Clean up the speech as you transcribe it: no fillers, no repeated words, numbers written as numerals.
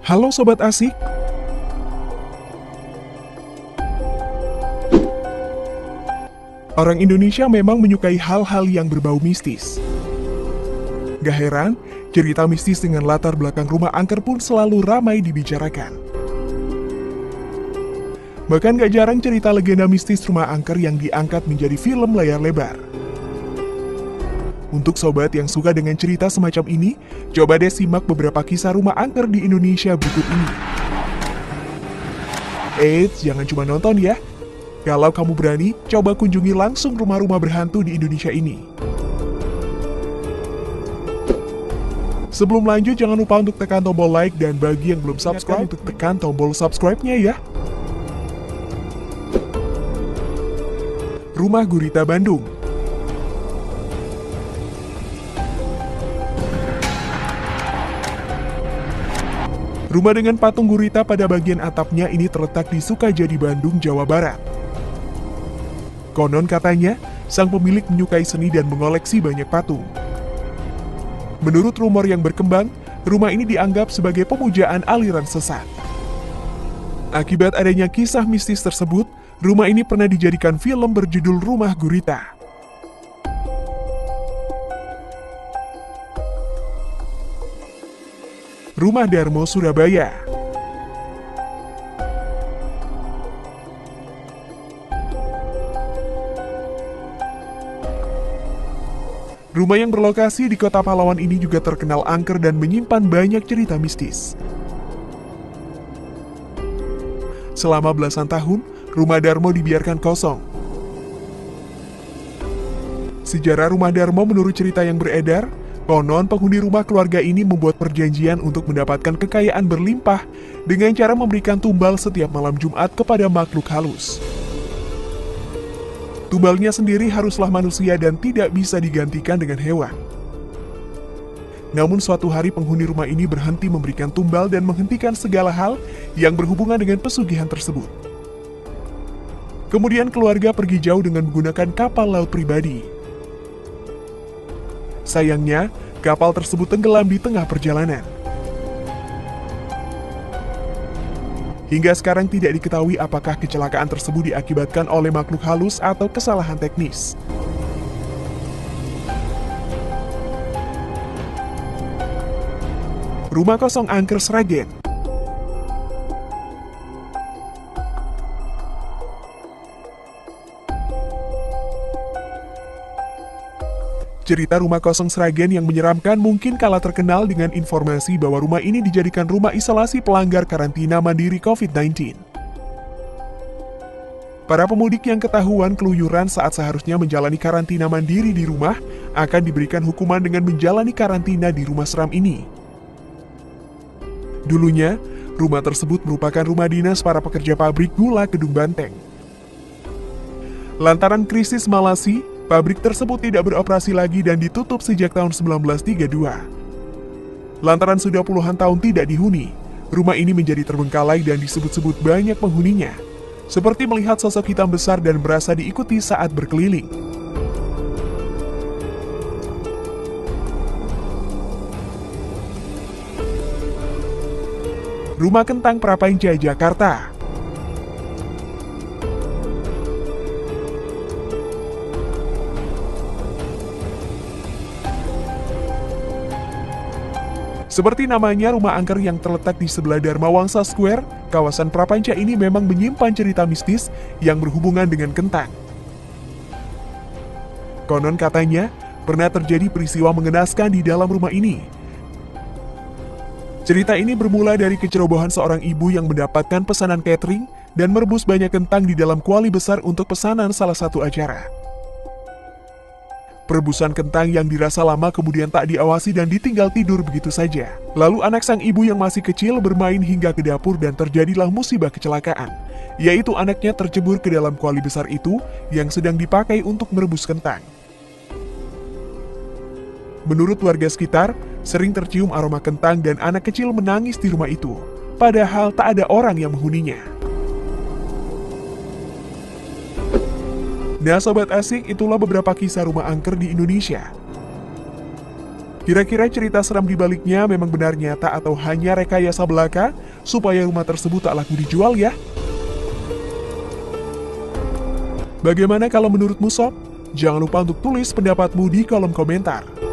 Halo Sobat Asik, orang Indonesia memang menyukai hal-hal yang berbau mistis. Gak heran, cerita mistis dengan latar belakang rumah angker pun selalu ramai dibicarakan. Bahkan gak jarang cerita legenda mistis rumah angker yang diangkat menjadi film layar lebar. Untuk sobat yang suka dengan cerita semacam ini, coba deh simak beberapa kisah rumah angker di Indonesia berikut ini. Eits, jangan cuma nonton ya. Kalau kamu berani, coba kunjungi langsung rumah-rumah berhantu di Indonesia ini. Sebelum lanjut, jangan lupa untuk tekan tombol like dan bagi yang belum subscribe, untuk tekan tombol subscribe-nya ya. Rumah Gurita Bandung. Rumah dengan patung gurita pada bagian atapnya ini terletak di Sukajadi, Bandung, Jawa Barat. Konon katanya, sang pemilik menyukai seni dan mengoleksi banyak patung. Menurut rumor yang berkembang, rumah ini dianggap sebagai pemujaan aliran sesat. Akibat adanya kisah mistis tersebut, rumah ini pernah dijadikan film berjudul Rumah Gurita. Rumah Darmo, Surabaya. Rumah yang berlokasi di Kota Pahlawan ini juga terkenal angker dan menyimpan banyak cerita mistis. Selama belasan tahun, Rumah Darmo dibiarkan kosong. Sejarah Rumah Darmo menurut cerita yang beredar, konon penghuni rumah keluarga ini membuat perjanjian untuk mendapatkan kekayaan berlimpah dengan cara memberikan tumbal setiap malam Jumat kepada makhluk halus. Tumbalnya sendiri haruslah manusia dan tidak bisa digantikan dengan hewan. Namun suatu hari penghuni rumah ini berhenti memberikan tumbal dan menghentikan segala hal yang berhubungan dengan pesugihan tersebut. Kemudian keluarga pergi jauh dengan menggunakan kapal laut pribadi. Sayangnya, kapal tersebut tenggelam di tengah perjalanan. Hingga sekarang tidak diketahui apakah kecelakaan tersebut diakibatkan oleh makhluk halus atau kesalahan teknis. Rumah kosong angker Sragen. Cerita rumah kosong Sragen yang menyeramkan mungkin kalah terkenal dengan informasi bahwa rumah ini dijadikan rumah isolasi pelanggar karantina mandiri COVID-19. Para pemudik yang ketahuan keluyuran saat seharusnya menjalani karantina mandiri di rumah akan diberikan hukuman dengan menjalani karantina di rumah seram ini. Dulunya, rumah tersebut merupakan rumah dinas para pekerja pabrik gula Kedung Banteng. Lantaran krisis malasi, pabrik tersebut tidak beroperasi lagi dan ditutup sejak tahun 1932. Lantaran sudah puluhan tahun tidak dihuni, rumah ini menjadi terbengkalai dan disebut-sebut banyak penghuninya, seperti melihat sosok hitam besar dan berasa diikuti saat berkeliling. Rumah Kentang Prapanca, Jakarta. Seperti namanya, rumah angker yang terletak di sebelah Dharma Wangsa Square, kawasan Prapanca ini memang menyimpan cerita mistis yang berhubungan dengan kentang. Konon katanya, pernah terjadi peristiwa mengenaskan di dalam rumah ini. Cerita ini bermula dari kecerobohan seorang ibu yang mendapatkan pesanan catering dan merebus banyak kentang di dalam kuali besar untuk pesanan salah satu acara. Perebusan kentang yang dirasa lama kemudian tak diawasi dan ditinggal tidur begitu saja. Lalu anak sang ibu yang masih kecil bermain hingga ke dapur dan terjadilah musibah kecelakaan, yaitu anaknya tercebur ke dalam kuali besar itu yang sedang dipakai untuk merebus kentang. Menurut warga sekitar, sering tercium aroma kentang dan anak kecil menangis di rumah itu, padahal tak ada orang yang menghuninya. Nah Sobat Asik, itulah beberapa kisah rumah angker di Indonesia. Kira-kira cerita seram di baliknya memang benar nyata atau hanya rekayasa belaka supaya rumah tersebut tak laku dijual ya? Bagaimana kalau menurutmu sob? Jangan lupa untuk tulis pendapatmu di kolom komentar.